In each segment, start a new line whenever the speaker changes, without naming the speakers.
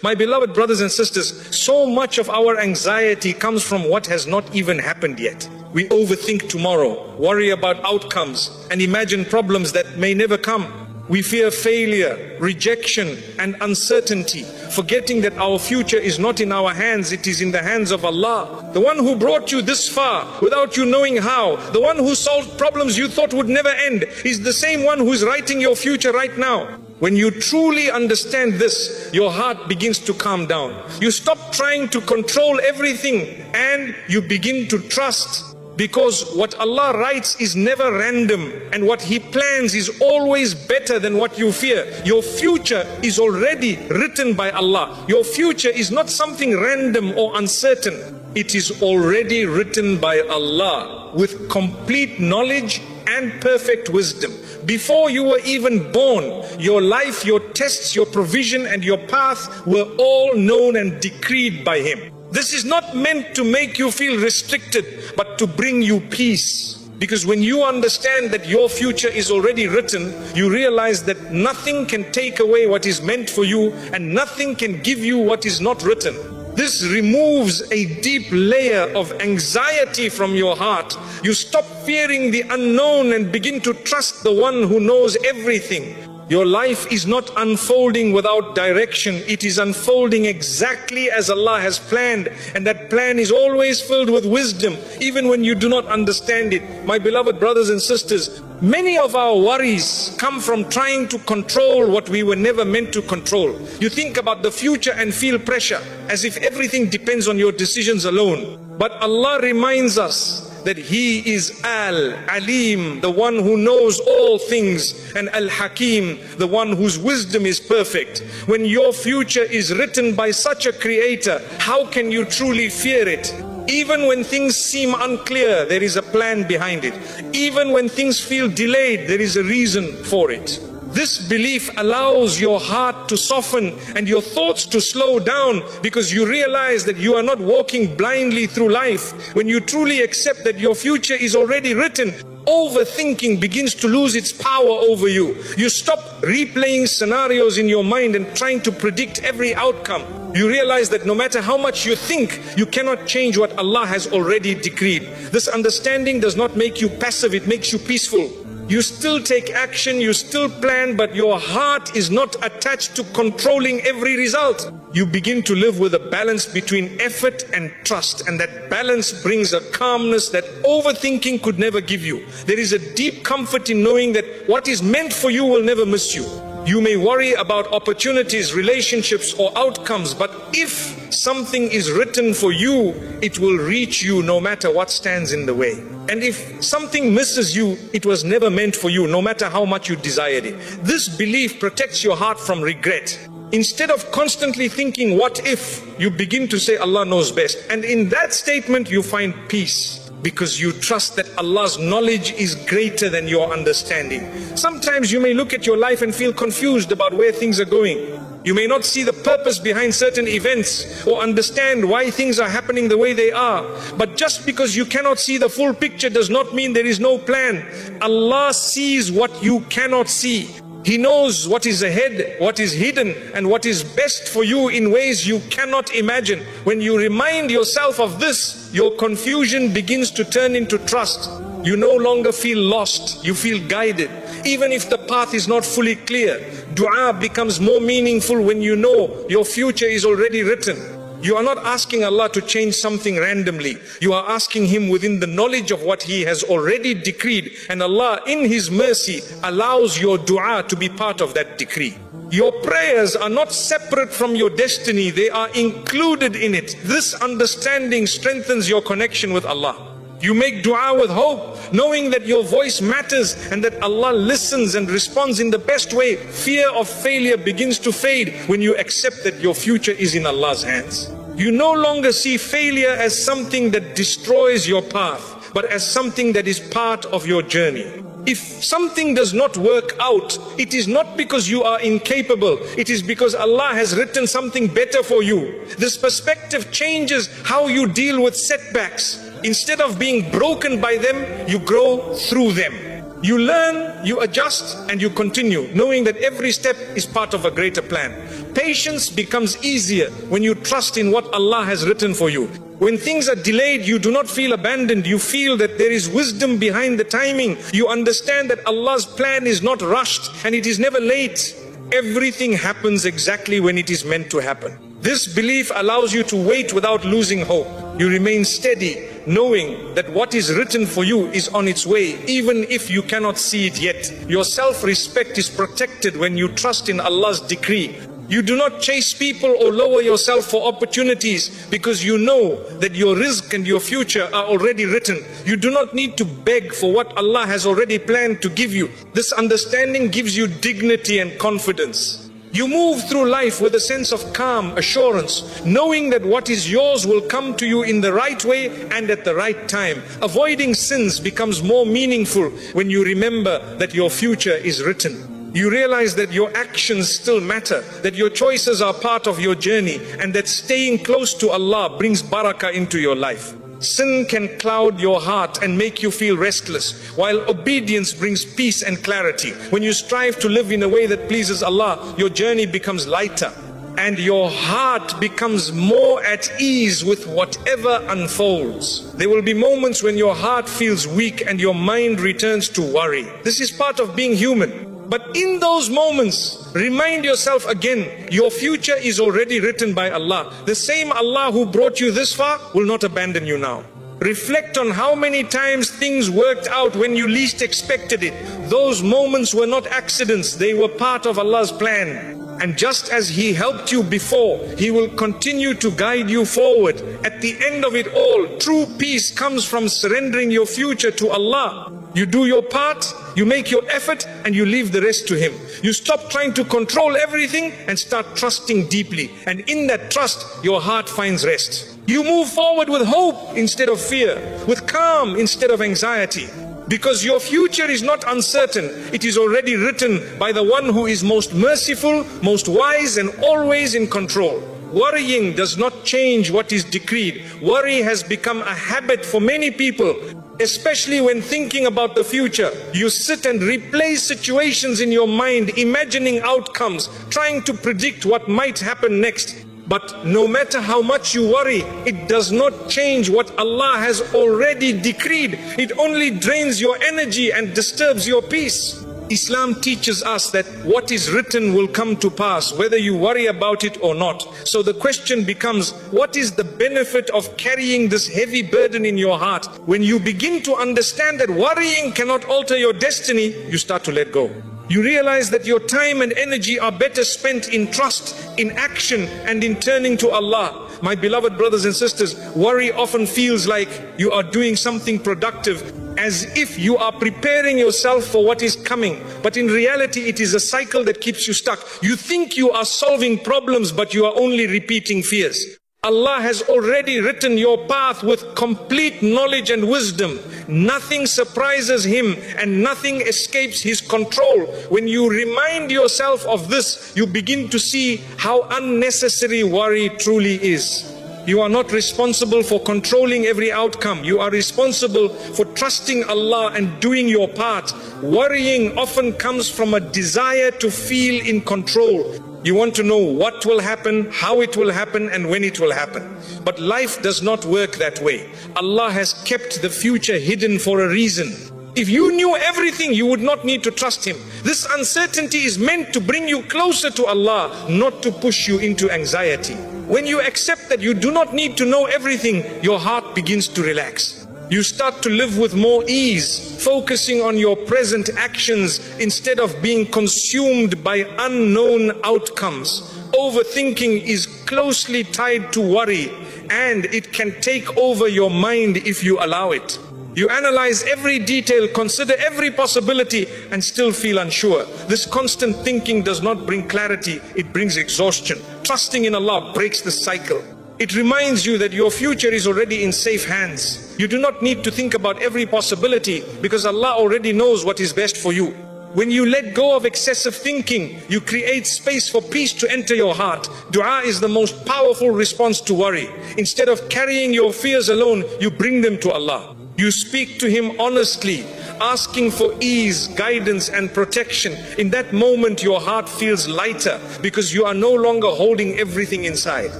My beloved brothers and sisters, so much of our anxiety comes from what has not even happened yet. We overthink tomorrow, worry about outcomes, and imagine problems that may never come. We fear failure, rejection, and uncertainty, forgetting that our future is not in our hands, it is in the hands of Allah. The one who brought you this far without you knowing how, the one who solved problems you thought would never end, is the same one who is writing your future right now. When you truly understand this, your heart begins to calm down. You stop trying to control everything and you begin to trust, because what Allah writes is never random, and what He plans is always better than what you fear. Your future is already written by Allah. Your future is not something random or uncertain. It is already written by Allah with complete knowledge and perfect wisdom. Before you were even born, your life, your tests, your provision and your path were all known and decreed by Him. This is not meant to make you feel restricted, but to bring you peace. Because when you understand that your future is already written, you realize that nothing can take away what is meant for you, and nothing can give you what is not written. This removes a deep layer of anxiety from your heart. You stop fearing the unknown and begin to trust the one who knows everything. Your life is not unfolding without direction. It is unfolding exactly as Allah has planned, and that plan is always filled with wisdom, even when you do not understand it. My beloved brothers and sisters, many of our worries come from trying to control what we were never meant to control. You think about the future and feel pressure, as if everything depends on your decisions alone. But Allah reminds us that He is Al-Alim, the one who knows all things, and Al-Hakim, the one whose wisdom is perfect. When your future is written by such a creator, how can you truly fear it? Even when things seem unclear, there is a plan behind it. Even when things feel delayed, there is a reason for it. This belief allows your heart to soften and your thoughts to slow down, because you realize that you are not walking blindly through life. When you truly accept that your future is already written, overthinking begins to lose its power over you. You stop replaying scenarios in your mind and trying to predict every outcome. You realize that no matter how much you think, you cannot change what Allah has already decreed. This understanding does not make you passive, it makes you peaceful. You still take action, you still plan, but your heart is not attached to controlling every result. You begin to live with a balance between effort and trust, and that balance brings a calmness that overthinking could never give you. There is a deep comfort in knowing that what is meant for you will never miss you. You may worry about opportunities, relationships or outcomes, but if something is written for you, it will reach you no matter what stands in the way. And if something misses you, it was never meant for you, no matter how much you desired it. This belief protects your heart from regret. Instead of constantly thinking, what if, you begin to say, Allah knows best. And in that statement, you find peace, because you trust that Allah's knowledge is greater than your understanding. Sometimes you may look at your life and feel confused about where things are going. You may not see the purpose behind certain events or understand why things are happening the way they are. But just because you cannot see the full picture does not mean there is no plan. Allah sees what you cannot see. He knows what is ahead, what is hidden, and what is best for you in ways you cannot imagine. When you remind yourself of this, your confusion begins to turn into trust. You no longer feel lost, you feel guided. Even if the path is not fully clear, dua becomes more meaningful when you know your future is already written. You are not asking Allah to change something randomly. You are asking Him within the knowledge of what He has already decreed. And Allah, in His mercy, allows your dua to be part of that decree. Your prayers are not separate from your destiny. They are included in it. This understanding strengthens your connection with Allah. You make dua with hope, knowing that your voice matters and that Allah listens and responds in the best way. Fear of failure begins to fade when you accept that your future is in Allah's hands. You no longer see failure as something that destroys your path, but as something that is part of your journey. If something does not work out, it is not because you are incapable, it is because Allah has written something better for you. This perspective changes how you deal with setbacks. Instead of being broken by them, you grow through them. You learn, you adjust, and you continue, knowing that every step is part of a greater plan. Patience becomes easier when you trust in what Allah has written for you. When things are delayed, you do not feel abandoned. You feel that there is wisdom behind the timing. You understand that Allah's plan is not rushed and it is never late. Everything happens exactly when it is meant to happen. This belief allows you to wait without losing hope. You remain steady, knowing that what is written for you is on its way, even if you cannot see it yet. Your self-respect is protected when you trust in Allah's decree. You do not chase people or lower yourself for opportunities, because you know that your rizq and your future are already written. You do not need to beg for what Allah has already planned to give you. This understanding gives you dignity and confidence. You move through life with a sense of calm, assurance, knowing that what is yours will come to you in the right way and at the right time. Avoiding sins becomes more meaningful when you remember that your future is written. You realize that your actions still matter, that your choices are part of your journey, and that staying close to Allah brings barakah into your life. Sin can cloud your heart and make you feel restless, while obedience brings peace and clarity. When you strive to live in a way that pleases Allah, your journey becomes lighter, and your heart becomes more at ease with whatever unfolds. There will be moments when your heart feels weak and your mind returns to worry. This is part of being human. But in those moments, remind yourself again, your future is already written by Allah. The same Allah who brought you this far will not abandon you now. Reflect on how many times things worked out when you least expected it. Those moments were not accidents, they were part of Allah's plan. And just as He helped you before, He will continue to guide you forward. At the end of it all, true peace comes from surrendering your future to Allah. You do your part, you make your effort, and you leave the rest to Him. You stop trying to control everything and start trusting deeply. And in that trust, your heart finds rest. You move forward with hope instead of fear, with calm instead of anxiety. Because your future is not uncertain, it is already written by the one who is most merciful, most wise, and always in control. Worrying does not change what is decreed. Worry has become a habit for many people, especially when thinking about the future. You sit and replay situations in your mind, imagining outcomes, trying to predict what might happen next. But no matter how much you worry, it does not change what Allah has already decreed. It only drains your energy and disturbs your peace. Islam teaches us that what is written will come to pass, whether you worry about it or not. So the question becomes, what is the benefit of carrying this heavy burden in your heart? When you begin to understand that worrying cannot alter your destiny, you start to let go. You realize that your time and energy are better spent in trust, in action, and in turning to Allah. My beloved brothers and sisters, worry often feels like you are doing something productive, as if you are preparing yourself for what is coming. But in reality, it is a cycle that keeps you stuck. You think you are solving problems, but you are only repeating fears. Allah has already written your path with complete knowledge and wisdom. Nothing surprises Him and nothing escapes His control. When you remind yourself of this, you begin to see how unnecessary worry truly is. You are not responsible for controlling every outcome. You are responsible for trusting Allah and doing your part. Worrying often comes from a desire to feel in control. You want to know what will happen, how it will happen, and when it will happen. But life does not work that way. Allah has kept the future hidden for a reason. If you knew everything, you would not need to trust Him. This uncertainty is meant to bring you closer to Allah, not to push you into anxiety. When you accept that you do not need to know everything, your heart begins to relax. You start to live with more ease, focusing on your present actions instead of being consumed by unknown outcomes. Overthinking is closely tied to worry, and it can take over your mind if you allow it. You analyze every detail, consider every possibility, and still feel unsure. This constant thinking does not bring clarity, it brings exhaustion. Trusting in Allah breaks the cycle. It reminds you that your future is already in safe hands. You do not need to think about every possibility because Allah already knows what is best for you. When you let go of excessive thinking, you create space for peace to enter your heart. Dua is the most powerful response to worry. Instead of carrying your fears alone, you bring them to Allah. You speak to Him honestly, asking for ease, guidance and protection, in that moment your heart feels lighter because you are no longer holding everything inside.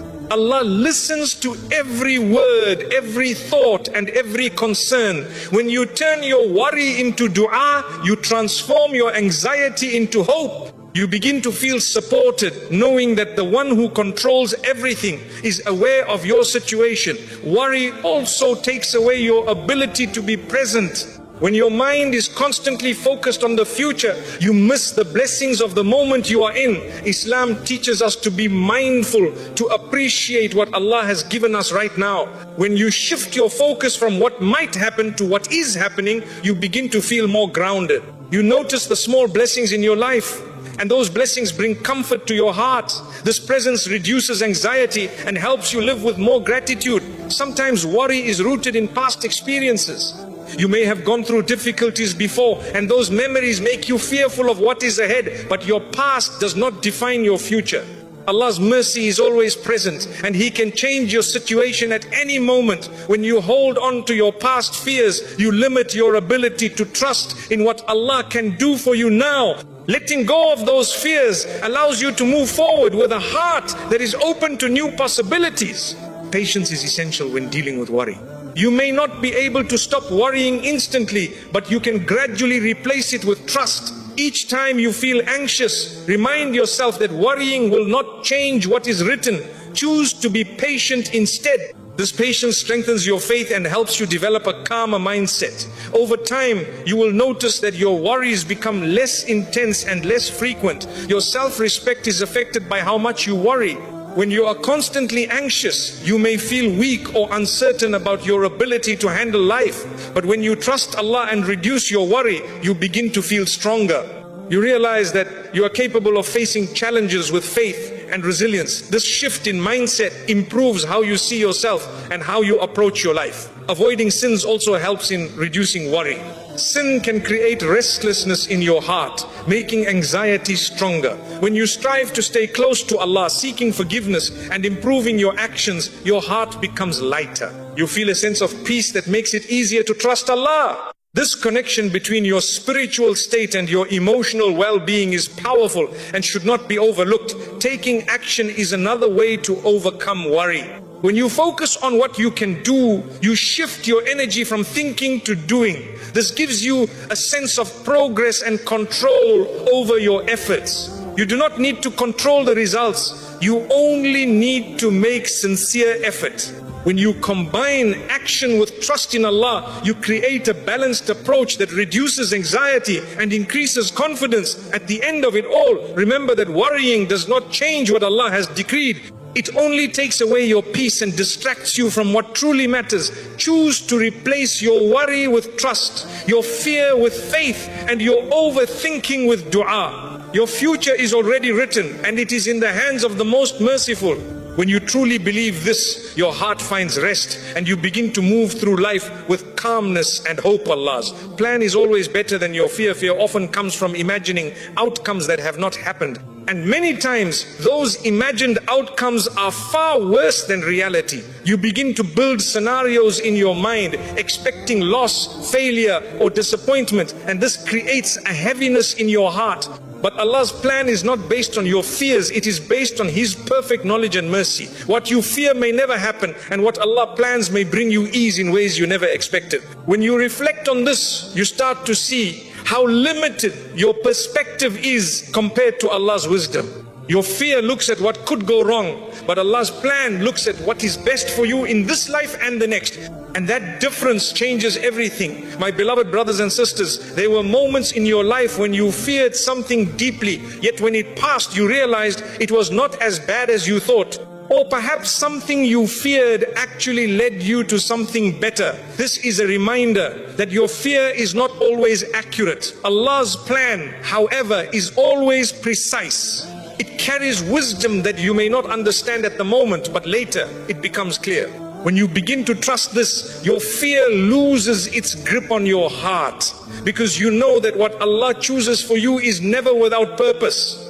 Allah listens to every word, every thought and every concern. When you turn your worry into dua, you transform your anxiety into hope. You begin to feel supported, knowing that the one who controls everything is aware of your situation. Worry also takes away your ability to be present. When your mind is constantly focused on the future, you miss the blessings of the moment you are in. Islam teaches us to be mindful, to appreciate what Allah has given us right now. When you shift your focus from what might happen to what is happening, you begin to feel more grounded. You notice the small blessings in your life, and those blessings bring comfort to your heart. This presence reduces anxiety and helps you live with more gratitude. Sometimes worry is rooted in past experiences. You may have gone through difficulties before, and those memories make you fearful of what is ahead, but your past does not define your future. Allah's mercy is always present, and He can change your situation at any moment. When you hold on to your past fears, you limit your ability to trust in what Allah can do for you now. Letting go of those fears allows you to move forward with a heart that is open to new possibilities. Patience is essential when dealing with worry. You may not be able to stop worrying instantly, but you can gradually replace it with trust. Each time you feel anxious, remind yourself that worrying will not change what is written. Choose to be patient instead. This patience strengthens your faith and helps you develop a calmer mindset. Over time, you will notice that your worries become less intense and less frequent. Your self-respect is affected by how much you worry. When you are constantly anxious, you may feel weak or uncertain about your ability to handle life. But when you trust Allah and reduce your worry, you begin to feel stronger. You realize that you are capable of facing challenges with faith and resilience. This shift in mindset improves how you see yourself and how you approach your life. Avoiding sins also helps in reducing worry. Sin can create restlessness in your heart, making anxiety stronger. When you strive to stay close to Allah, seeking forgiveness and improving your actions, your heart becomes lighter. You feel a sense of peace that makes it easier to trust Allah. This connection between your spiritual state and your emotional well-being is powerful and should not be overlooked. Taking action is another way to overcome worry. When you focus on what you can do, you shift your energy from thinking to doing. This gives you a sense of progress and control over your efforts. You do not need to control the results. You only need to make sincere effort. When you combine action with trust in Allah, you create a balanced approach that reduces anxiety and increases confidence. At the end of it all, remember that worrying does not change what Allah has decreed. It only takes away your peace and distracts you from what truly matters. Choose to replace your worry with trust, your fear with faith, and your overthinking with dua. Your future is already written, and it is in the hands of the most merciful. When you truly believe this, your heart finds rest and you begin to move through life with calmness and hope. Allah's plan is always better than your fear. Fear often comes from imagining outcomes that have not happened. And many times, those imagined outcomes are far worse than reality. You begin to build scenarios in your mind, expecting loss, failure, or disappointment, and this creates a heaviness in your heart. But Allah's plan is not based on your fears, it is based on His perfect knowledge and mercy. What you fear may never happen, and what Allah plans may bring you ease in ways you never expected. When you reflect on this, you start to see how limited your perspective is compared to Allah's wisdom. Your fear looks at what could go wrong, but Allah's plan looks at what is best for you in this life and the next. And that difference changes everything. My beloved brothers and sisters, there were moments in your life when you feared something deeply, yet when it passed, you realized it was not as bad as you thought. Or perhaps something you feared actually led you to something better. This is a reminder that your fear is not always accurate. Allah's plan, however, is always precise. It carries wisdom that you may not understand at the moment, but later it becomes clear. When you begin to trust this, your fear loses its grip on your heart, because you know that what Allah chooses for you is never without purpose.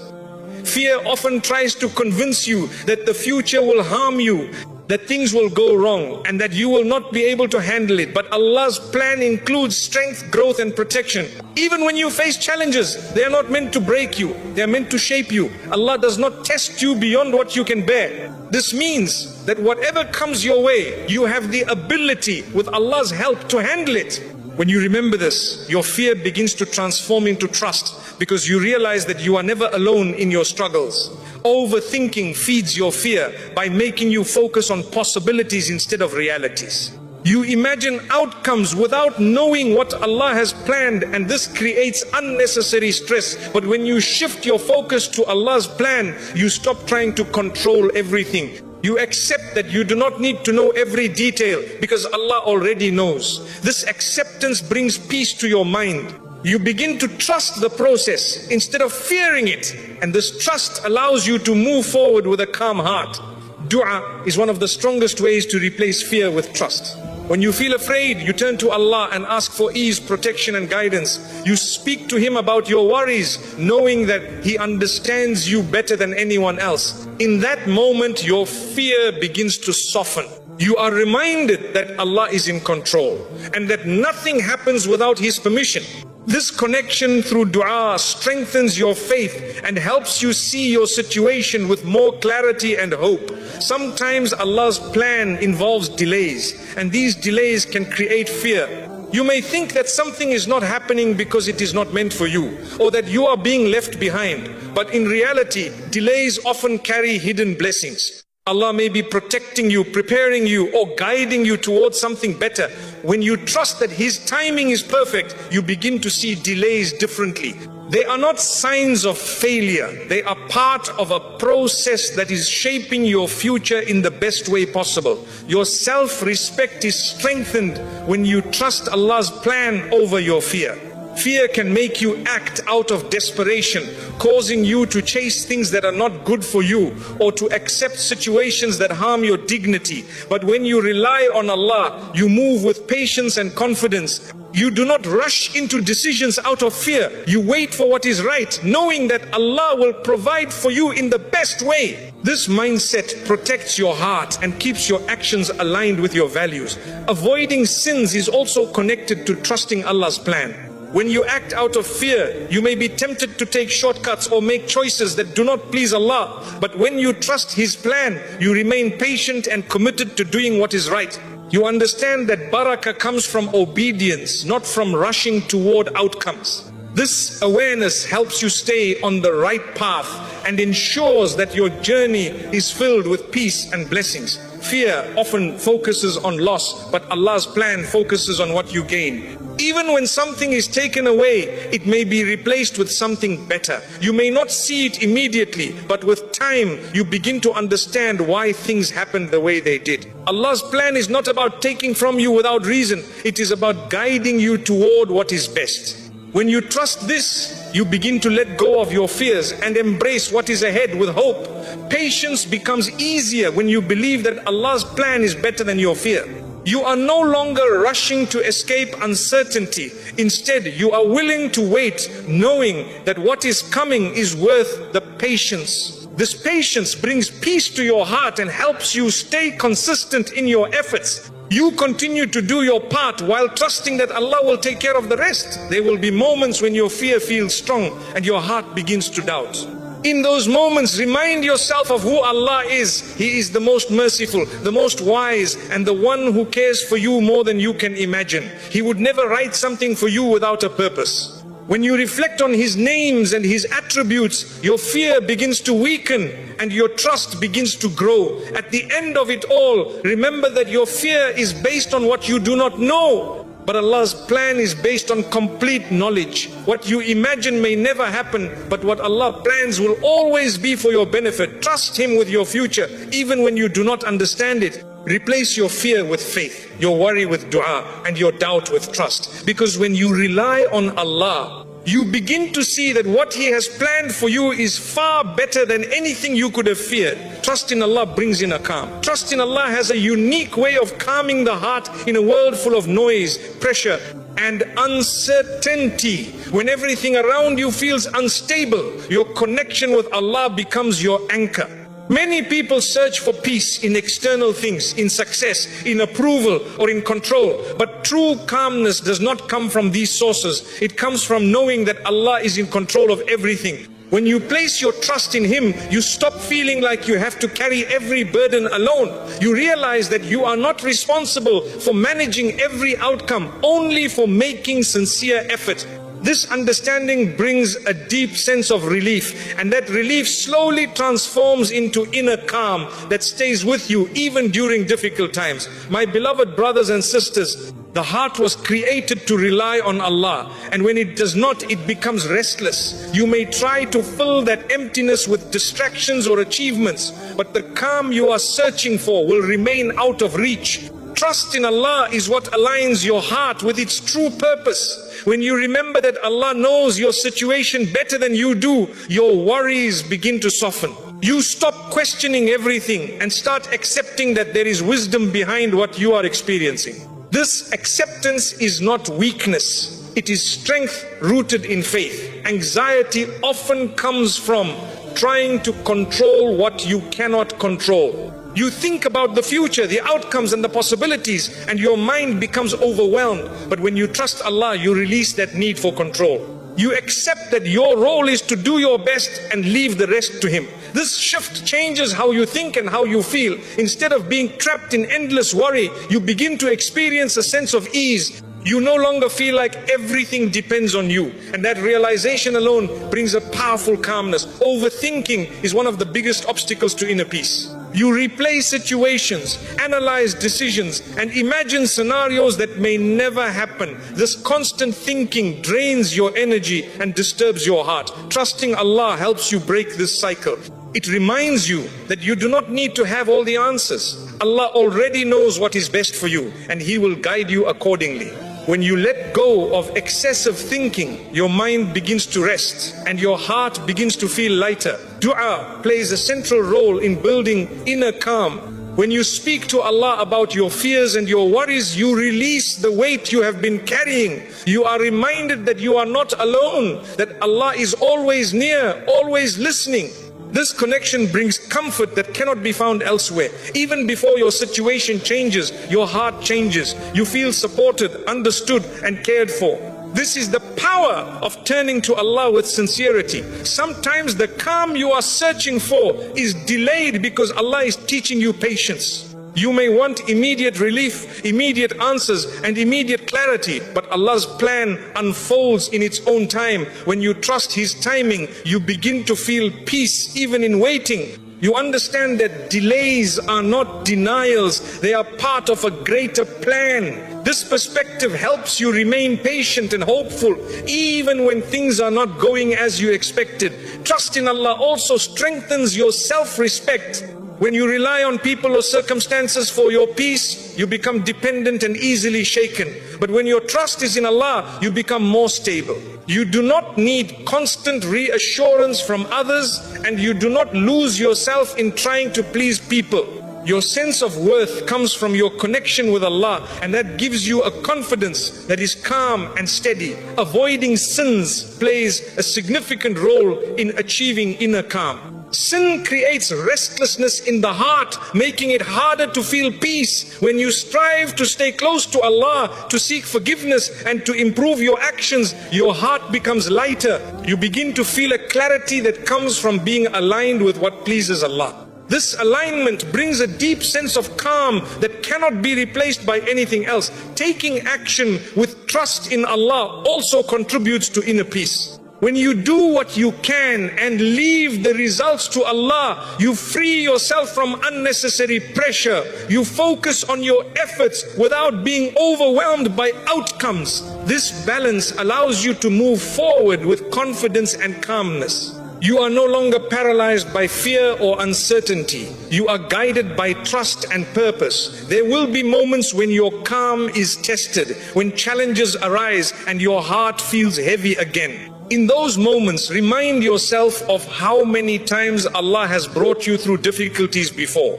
Fear often tries to convince you that the future will harm you, that things will go wrong and that you will not be able to handle it. But Allah's plan includes strength, growth and protection. Even when you face challenges, they are not meant to break you, they are meant to shape you. Allah does not test you beyond what you can bear. This means that whatever comes your way, you have the ability with Allah's help to handle it. When you remember this, your fear begins to transform into trust, because you realize that you are never alone in your struggles. Overthinking feeds your fear by making you focus on possibilities instead of realities. You imagine outcomes without knowing what Allah has planned, and this creates unnecessary stress. But when you shift your focus to Allah's plan, you stop trying to control everything. You accept that you do not need to know every detail because Allah already knows. This acceptance brings peace to your mind. You begin to trust the process instead of fearing it, and this trust allows you to move forward with a calm heart. Dua is one of the strongest ways to replace fear with trust. When you feel afraid, you turn to Allah and ask for ease, protection and guidance. You speak to Him about your worries, knowing that He understands you better than anyone else. In that moment, your fear begins to soften. You are reminded that Allah is in control and that nothing happens without His permission. This connection through dua strengthens your faith and helps you see your situation with more clarity and hope. Sometimes Allah's plan involves delays, and these delays can create fear. You may think that something is not happening because it is not meant for you, or that you are being left behind. But in reality, delays often carry hidden blessings. Allah may be protecting you, preparing you, or guiding you towards something better. When you trust that His timing is perfect, you begin to see delays differently. They are not signs of failure. They are part of a process that is shaping your future in the best way possible. Your self-respect is strengthened when you trust Allah's plan over your fear. Fear can make you act out of desperation, causing you to chase things that are not good for you, or to accept situations that harm your dignity. But when you rely on Allah, you move with patience and confidence. You do not rush into decisions out of fear. You wait for what is right, knowing that Allah will provide for you in the best way. This mindset protects your heart and keeps your actions aligned with your values. Avoiding sins is also connected to trusting Allah's plan. When you act out of fear, you may be tempted to take shortcuts or make choices that do not please Allah. But when you trust His plan, you remain patient and committed to doing what is right. You understand that barakah comes from obedience, not from rushing toward outcomes. This awareness helps you stay on the right path and ensures that your journey is filled with peace and blessings. Fear often focuses on loss, but Allah's plan focuses on what you gain. Even when something is taken away, it may be replaced with something better. You may not see it immediately, but with time, you begin to understand why things happened the way they did. Allah's plan is not about taking from you without reason. It is about guiding you toward what is best. When you trust this, you begin to let go of your fears and embrace what is ahead with hope. Patience becomes easier when you believe that Allah's plan is better than your fear. You are no longer rushing to escape uncertainty. Instead, you are willing to wait, knowing that what is coming is worth the patience. This patience brings peace to your heart and helps you stay consistent in your efforts. You continue to do your part while trusting that Allah will take care of the rest. There will be moments when your fear feels strong and your heart begins to doubt. In those moments, remind yourself of who Allah is. He is the most merciful, the most wise, and the one who cares for you more than you can imagine. He would never write something for you without a purpose. When you reflect on His names and His attributes, your fear begins to weaken and your trust begins to grow. At the end of it all, remember that your fear is based on what you do not know. But Allah's plan is based on complete knowledge. What you imagine may never happen, but what Allah plans will always be for your benefit. Trust Him with your future, even when you do not understand it. Replace your fear with faith, your worry with dua, and your doubt with trust. Because when you rely on Allah, you begin to see that what He has planned for you is far better than anything you could have feared. Trust in Allah brings in a calm. Trust in Allah has a unique way of calming the heart in a world full of noise, pressure, and uncertainty. When everything around you feels unstable, your connection with Allah becomes your anchor. Many people search for peace in external things, in success, in approval, or in control. But true calmness does not come from these sources. It comes from knowing that Allah is in control of everything. When you place your trust in Him, you stop feeling like you have to carry every burden alone. You realize that you are not responsible for managing every outcome, only for making sincere effort. This understanding brings a deep sense of relief, and that relief slowly transforms into inner calm that stays with you even during difficult times. My beloved brothers and sisters, the heart was created to rely on Allah, and when it does not, it becomes restless. You may try to fill that emptiness with distractions or achievements, but the calm you are searching for will remain out of reach. Trust in Allah is what aligns your heart with its true purpose. When you remember that Allah knows your situation better than you do, your worries begin to soften. You stop questioning everything and start accepting that there is wisdom behind what you are experiencing. This acceptance is not weakness, it is strength rooted in faith. Anxiety often comes from trying to control what you cannot control. You think about the future, the outcomes and the possibilities, and your mind becomes overwhelmed. But when you trust Allah, you release that need for control. You accept that your role is to do your best and leave the rest to Him. This shift changes how you think and how you feel. Instead of being trapped in endless worry, you begin to experience a sense of ease. You no longer feel like everything depends on you. And that realization alone brings a powerful calmness. Overthinking is one of the biggest obstacles to inner peace. You replay situations, analyze decisions, and imagine scenarios that may never happen. This constant thinking drains your energy and disturbs your heart. Trusting Allah helps you break this cycle. It reminds you that you do not need to have all the answers. Allah already knows what is best for you, and He will guide you accordingly. When you let go of excessive thinking, your mind begins to rest and your heart begins to feel lighter. Dua plays a central role in building inner calm. When you speak to Allah about your fears and your worries, you release the weight you have been carrying. You are reminded that you are not alone, that Allah is always near, always listening. This connection brings comfort that cannot be found elsewhere. Even before your situation changes, your heart changes. You feel supported, understood, and cared for. This is the power of turning to Allah with sincerity. Sometimes the calm you are searching for is delayed because Allah is teaching you patience. You may want immediate relief, immediate answers, and immediate clarity, but Allah's plan unfolds in its own time. When you trust His timing, you begin to feel peace even in waiting. You understand that delays are not denials, they are part of a greater plan. This perspective helps you remain patient and hopeful, even when things are not going as you expected. Trust in Allah also strengthens your self-respect. When you rely on people or circumstances for your peace, you become dependent and easily shaken. But when your trust is in Allah, you become more stable. You do not need constant reassurance from others, and you do not lose yourself in trying to please people. Your sense of worth comes from your connection with Allah, and that gives you a confidence that is calm and steady. Avoiding sins plays a significant role in achieving inner calm. Sin creates restlessness in the heart, making it harder to feel peace. When you strive to stay close to Allah, to seek forgiveness and to improve your actions, your heart becomes lighter. You begin to feel a clarity that comes from being aligned with what pleases Allah. This alignment brings a deep sense of calm that cannot be replaced by anything else. Taking action with trust in Allah also contributes to inner peace. When you do what you can and leave the results to Allah, you free yourself from unnecessary pressure. You focus on your efforts without being overwhelmed by outcomes. This balance allows you to move forward with confidence and calmness. You are no longer paralyzed by fear or uncertainty. You are guided by trust and purpose. There will be moments when your calm is tested, when challenges arise and your heart feels heavy again. In those moments, remind yourself of how many times Allah has brought you through difficulties before.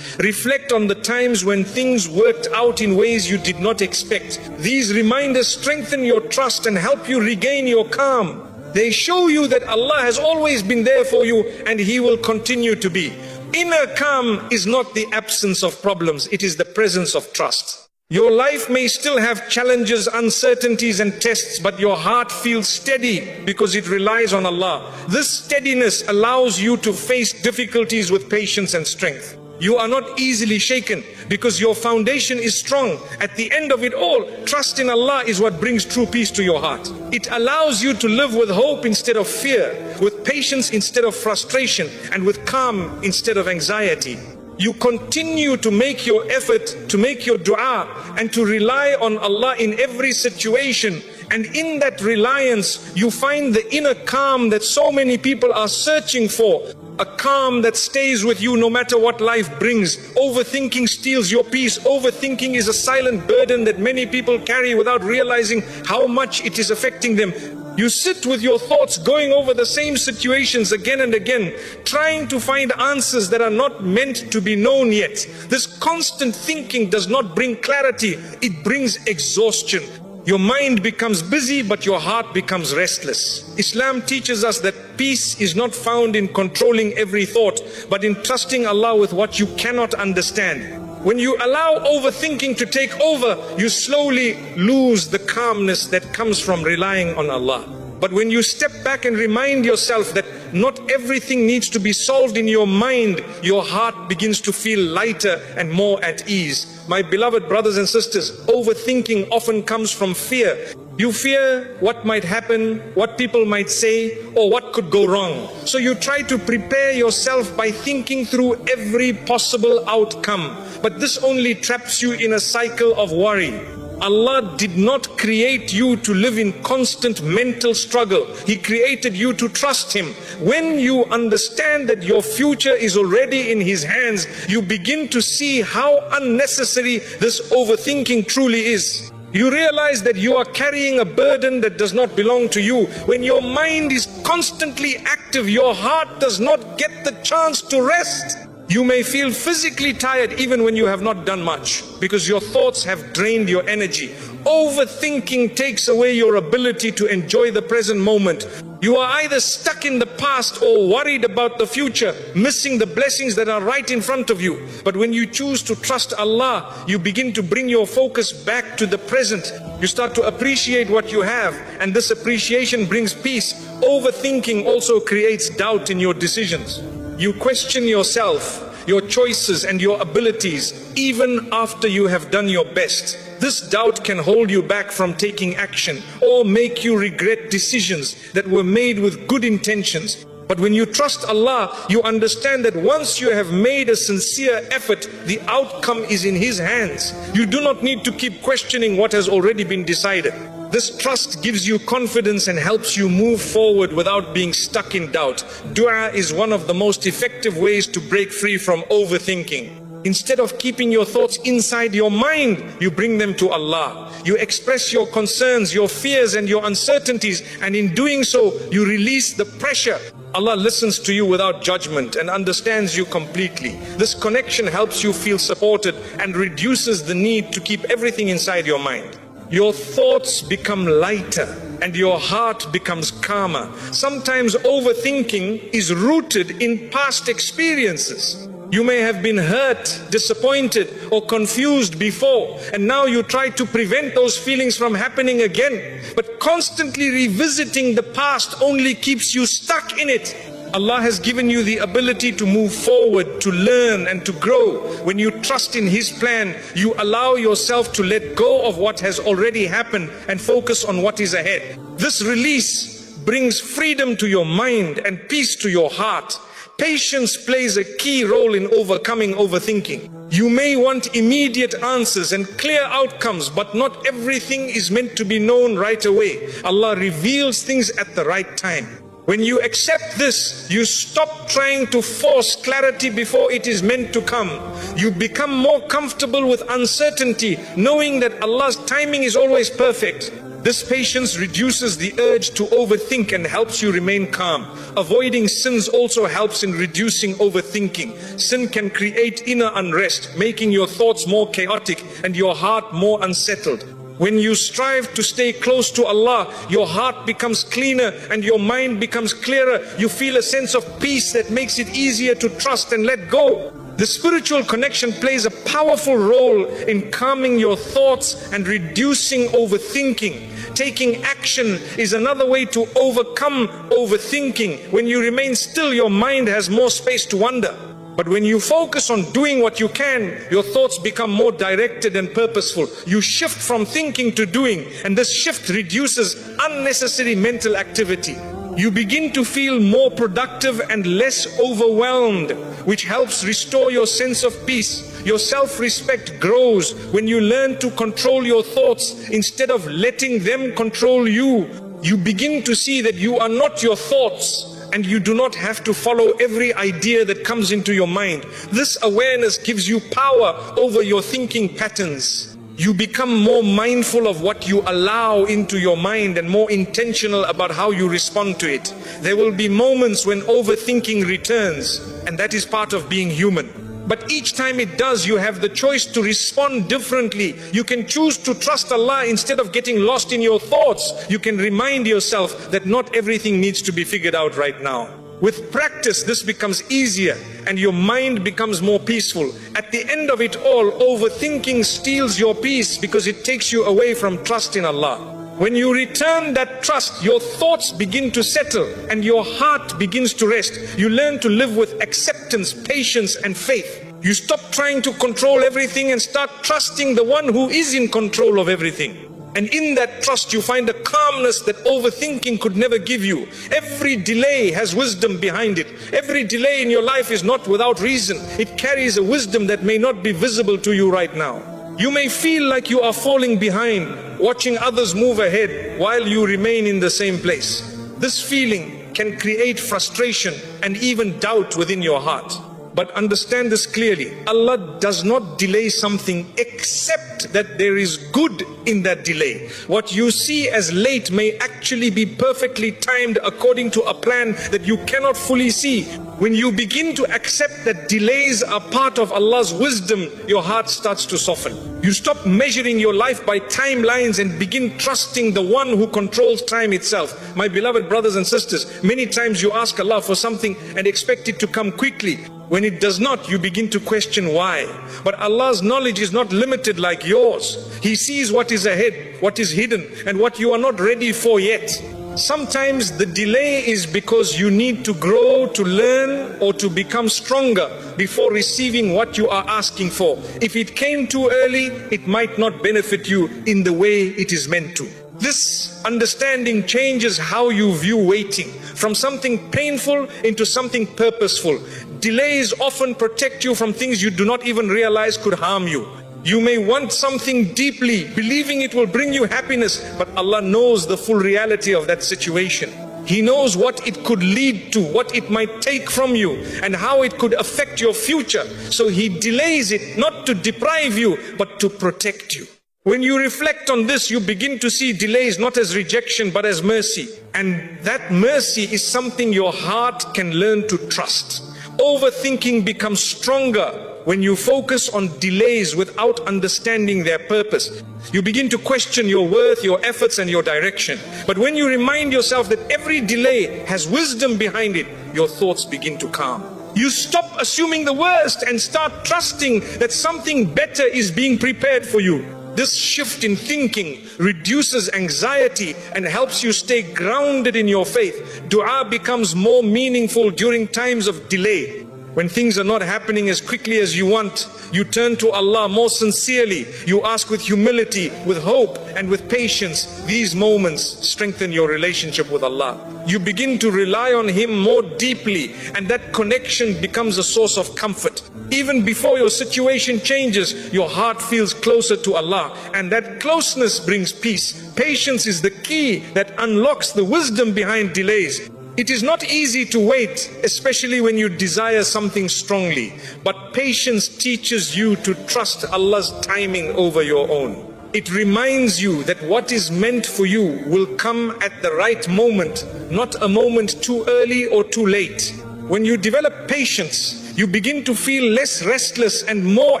Reflect on the times when things worked out in ways you did not expect. These reminders strengthen your trust and help you regain your calm. They show you that Allah has always been there for you and He will continue to be. Inner calm is not the absence of problems, it is the presence of trust. Your life may still have challenges, uncertainties and tests, but your heart feels steady because it relies on Allah. This steadiness allows you to face difficulties with patience and strength. You are not easily shaken because your foundation is strong. At the end of it all, trust in Allah is what brings true peace to your heart. It allows you to live with hope instead of fear, with patience instead of frustration, and with calm instead of anxiety. You continue to make your effort, to make your dua, and to rely on Allah in every situation. And in that reliance, you find the inner calm that so many people are searching for. A calm that stays with you no matter what life brings. Overthinking steals your peace. Overthinking is a silent burden that many people carry without realizing how much it is affecting them. You sit with your thoughts going over the same situations again and again, trying to find answers that are not meant to be known yet. This constant thinking does not bring clarity, it brings exhaustion. Your mind becomes busy, but your heart becomes restless. Islam teaches us that peace is not found in controlling every thought, but in trusting Allah with what you cannot understand. When you allow overthinking to take over, you slowly lose the calmness that comes from relying on Allah. But when you step back and remind yourself that not everything needs to be solved in your mind, your heart begins to feel lighter and more at ease. My beloved brothers and sisters, overthinking often comes from fear. You fear what might happen, what people might say, or what could go wrong. So you try to prepare yourself by thinking through every possible outcome. But this only traps you in a cycle of worry. Allah did not create you to live in constant mental struggle. He created you to trust Him. When you understand that your future is already in His hands, you begin to see how unnecessary this overthinking truly is. You realize that you are carrying a burden that does not belong to you. When your mind is constantly active, your heart does not get the chance to rest. You may feel physically tired even when you have not done much, because your thoughts have drained your energy. Overthinking takes away your ability to enjoy the present moment. You are either stuck in the past or worried about the future, missing the blessings that are right in front of you. But when you choose to trust Allah, you begin to bring your focus back to the present. You start to appreciate what you have, and this appreciation brings peace. Overthinking also creates doubt in your decisions. You question yourself, your choices and your abilities, even after you have done your best. This doubt can hold you back from taking action or make you regret decisions that were made with good intentions. But when you trust Allah, you understand that once you have made a sincere effort, the outcome is in His hands. You do not need to keep questioning what has already been decided. This trust gives you confidence and helps you move forward without being stuck in doubt. Dua is one of the most effective ways to break free from overthinking. Instead of keeping your thoughts inside your mind, you bring them to Allah. You express your concerns, your fears and your uncertainties, and in doing so, you release the pressure. Allah listens to you without judgment and understands you completely. This connection helps you feel supported and reduces the need to keep everything inside your mind. Your thoughts become lighter and your heart becomes calmer. Sometimes overthinking is rooted in past experiences. You may have been hurt, disappointed, or confused before, and now you try to prevent those feelings from happening again. But constantly revisiting the past only keeps you stuck in it. Allah has given you the ability to move forward, to learn and to grow. When you trust in His plan, you allow yourself to let go of what has already happened and focus on what is ahead. This release brings freedom to your mind and peace to your heart. Patience plays a key role in overcoming overthinking. You may want immediate answers and clear outcomes, but not everything is meant to be known right away. Allah reveals things at the right time. When you accept this, you stop trying to force clarity before it is meant to come. You become more comfortable with uncertainty, knowing that Allah's timing is always perfect. This patience reduces the urge to overthink and helps you remain calm. Avoiding sins also helps in reducing overthinking. Sin can create inner unrest, making your thoughts more chaotic and your heart more unsettled. When you strive to stay close to Allah, your heart becomes cleaner and your mind becomes clearer. You feel a sense of peace that makes it easier to trust and let go. The spiritual connection plays a powerful role in calming your thoughts and reducing overthinking. Taking action is another way to overcome overthinking. When you remain still, your mind has more space to wander. But when you focus on doing what you can, your thoughts become more directed and purposeful. You shift from thinking to doing, and this shift reduces unnecessary mental activity. You begin to feel more productive and less overwhelmed, which helps restore your sense of peace. Your self-respect grows when you learn to control your thoughts instead of letting them control you. You begin to see that you are not your thoughts, and you do not have to follow every idea that comes into your mind. This awareness gives you power over your thinking patterns. You become more mindful of what you allow into your mind and more intentional about how you respond to it. There will be moments when overthinking returns, and that is part of being human. But each time it does, you have the choice to respond differently. You can choose to trust Allah instead of getting lost in your thoughts. You can remind yourself that not everything needs to be figured out right now. With practice, this becomes easier and your mind becomes more peaceful. At the end of it all, overthinking steals your peace because it takes you away from trust in Allah. When you return that trust, your thoughts begin to settle and your heart begins to rest. You learn to live with acceptance, patience, and faith. You stop trying to control everything and start trusting the one who is in control of everything. And in that trust, you find a calmness that overthinking could never give you. Every delay has wisdom behind it. Every delay in your life is not without reason. It carries a wisdom that may not be visible to you right now. You may feel like you are falling behind, watching others move ahead while you remain in the same place. This feeling can create frustration and even doubt within your heart. But understand this clearly. Allah does not delay something except that there is good in that delay. What you see as late may actually be perfectly timed according to a plan that you cannot fully see. When you begin to accept that delays are part of Allah's wisdom, your heart starts to soften. You stop measuring your life by timelines and begin trusting the one who controls time itself. My beloved brothers and sisters, many times you ask Allah for something and expect it to come quickly. When it does not, you begin to question why. But Allah's knowledge is not limited like yours. He sees what is ahead, what is hidden, and what you are not ready for yet. Sometimes the delay is because you need to grow, to learn, or to become stronger before receiving what you are asking for. If it came too early, it might not benefit you in the way it is meant to. This understanding changes how you view waiting, from something painful into something purposeful. Delays often protect you from things you do not even realize could harm you. You may want something deeply, believing it will bring you happiness, but Allah knows the full reality of that situation. He knows what it could lead to, what it might take from you, and how it could affect your future. So He delays it not to deprive you, but to protect you. When you reflect on this, you begin to see delays not as rejection, but as mercy. And that mercy is something your heart can learn to trust. Overthinking becomes stronger when you focus on delays without understanding their purpose. You begin to question your worth, your efforts, and your direction. But when you remind yourself that every delay has wisdom behind it, your thoughts begin to calm. You stop assuming the worst and start trusting that something better is being prepared for you. This shift in thinking reduces anxiety and helps you stay grounded in your faith. Dua becomes more meaningful during times of delay. When things are not happening as quickly as you want, you turn to Allah more sincerely. You ask with humility, with hope, and with patience. These moments strengthen your relationship with Allah. You begin to rely on Him more deeply, and that connection becomes a source of comfort. Even before your situation changes, your heart feels closer to Allah, and that closeness brings peace. Patience is the key that unlocks the wisdom behind delays. It is not easy to wait, especially when you desire something strongly. But patience teaches you to trust Allah's timing over your own. It reminds you that what is meant for you will come at the right moment, not a moment too early or too late. When you develop patience, You begin to feel less restless and more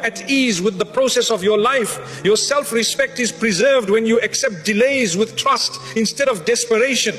at ease with the process of your life. Your self-respect is preserved when you accept delays with trust instead of desperation.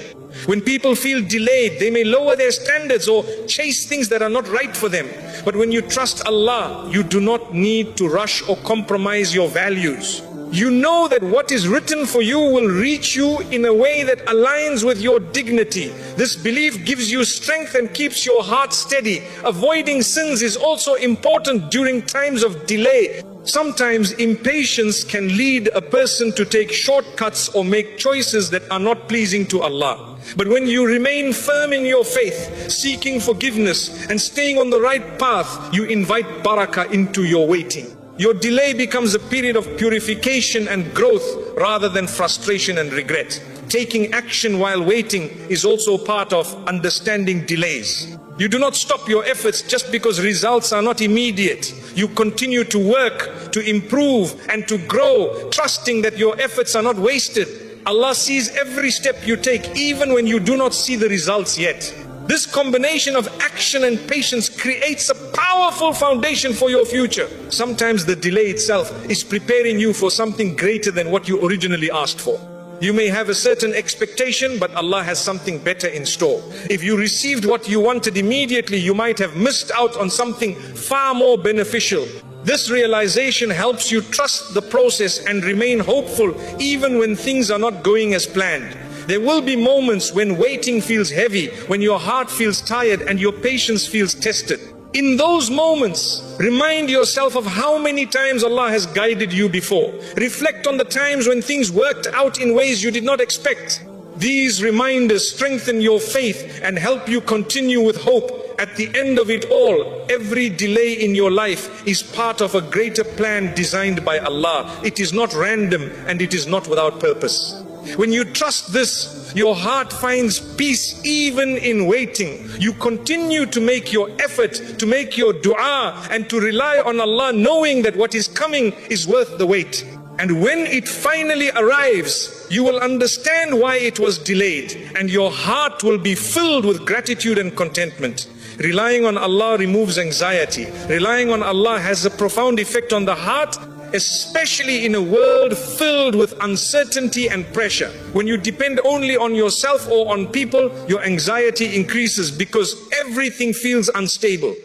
When people feel delayed, they may lower their standards or chase things that are not right for them. But when you trust Allah, you do not need to rush or compromise your values. You know that what is written for you will reach you in a way that aligns with your dignity. This belief gives you strength and keeps your heart steady. Avoiding sins is also important during times of delay. Sometimes impatience can lead a person to take shortcuts or make choices that are not pleasing to Allah. But when you remain firm in your faith, seeking forgiveness and staying on the right path, you invite barakah into your waiting. Your delay becomes a period of purification and growth rather than frustration and regret. Taking action while waiting is also part of understanding delays. You do not stop your efforts just because results are not immediate. You continue to work, to improve and to grow, trusting that your efforts are not wasted. Allah sees every step you take, even when you do not see the results yet. This combination of action and patience creates a powerful foundation for your future. Sometimes the delay itself is preparing you for something greater than what you originally asked for. You may have a certain expectation, but Allah has something better in store. If you received what you wanted immediately, you might have missed out on something far more beneficial. This realization helps you trust the process and remain hopeful even when things are not going as planned. There will be moments when waiting feels heavy, when your heart feels tired and your patience feels tested. In those moments, remind yourself of how many times Allah has guided you before. Reflect on the times when things worked out in ways you did not expect. These reminders strengthen your faith and help you continue with hope. At the end of it all, every delay in your life is part of a greater plan designed by Allah. It is not random and it is not without purpose. When you trust this, your heart finds peace even in waiting. You continue to make your effort, to make your dua and to rely on Allah, knowing that what is coming is worth the wait. And when it finally arrives, you will understand why it was delayed and your heart will be filled with gratitude and contentment. Relying on Allah removes anxiety. Relying on Allah has a profound effect on the heart, especially in a world filled with uncertainty and pressure. When you depend only on yourself or on people, your anxiety increases because everything feels unstable.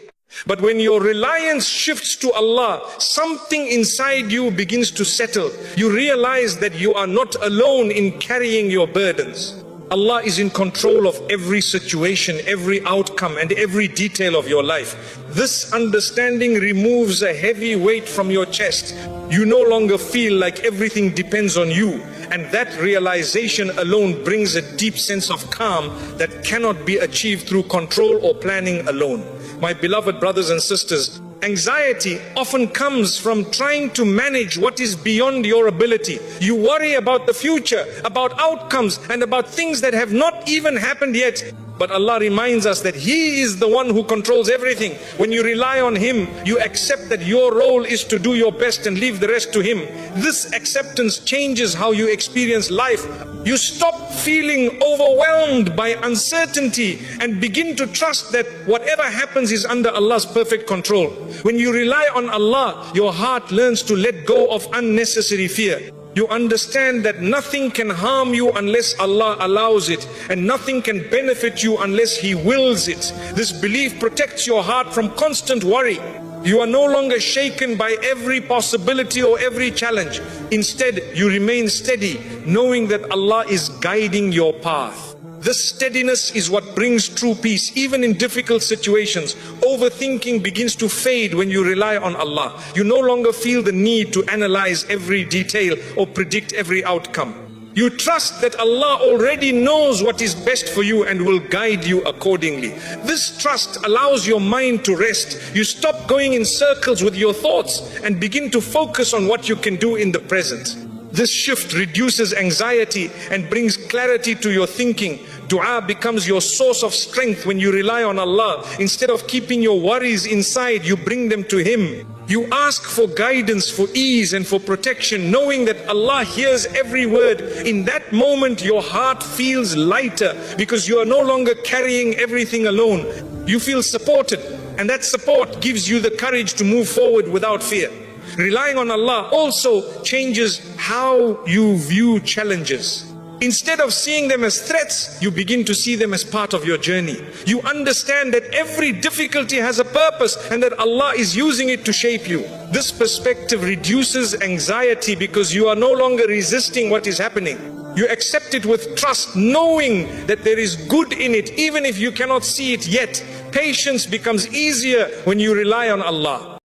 But when your reliance shifts to Allah, something inside you begins to settle. You realize that you are not alone in carrying your burdens. Allah is in control of every situation, every outcome, and every detail of your life. This understanding removes a heavy weight from your chest. You no longer feel like everything depends on you, and that realization alone brings a deep sense of calm that cannot be achieved through control or planning alone. My beloved brothers and sisters, anxiety often comes from trying to manage what is beyond your ability. You worry about the future, about outcomes, and about things that have not even happened yet. But Allah reminds us that He is the one who controls everything. When you rely on Him, you accept that your role is to do your best and leave the rest to Him. This acceptance changes how you experience life. You stop feeling overwhelmed by uncertainty and begin to trust that whatever happens is under Allah's perfect control. When you rely on Allah, your heart learns to let go of unnecessary fear. You understand that nothing can harm you unless Allah allows it, and nothing can benefit you unless He wills it. This belief protects your heart from constant worry. You are no longer shaken by every possibility or every challenge. Instead, you remain steady, knowing that Allah is guiding your path. This steadiness is what brings true peace, even in difficult situations. Overthinking begins to fade when you rely on Allah. You no longer feel the need to analyze every detail or predict every outcome. You trust that Allah already knows what is best for you and will guide you accordingly. This trust allows your mind to rest. You stop going in circles with your thoughts and begin to focus on what you can do in the present. This shift reduces anxiety and brings clarity to your thinking. Dua becomes your source of strength when you rely on Allah. Instead of keeping your worries inside, you bring them to Him. You ask for guidance, for ease and for protection, knowing that Allah hears every word. In that moment, your heart feels lighter because you are no longer carrying everything alone. You feel supported And that support gives you the courage to move forward without fear. Relying on Allah also changes how you view challenges. Instead of seeing them as threats, you begin to see them as part of your journey. You understand that every difficulty has a purpose and that Allah is using it to shape you. This perspective reduces anxiety because you are no longer resisting what is happening. You accept it with trust, knowing that there is good in it, even if you cannot see it yet. Patience becomes easier when you rely on Allah.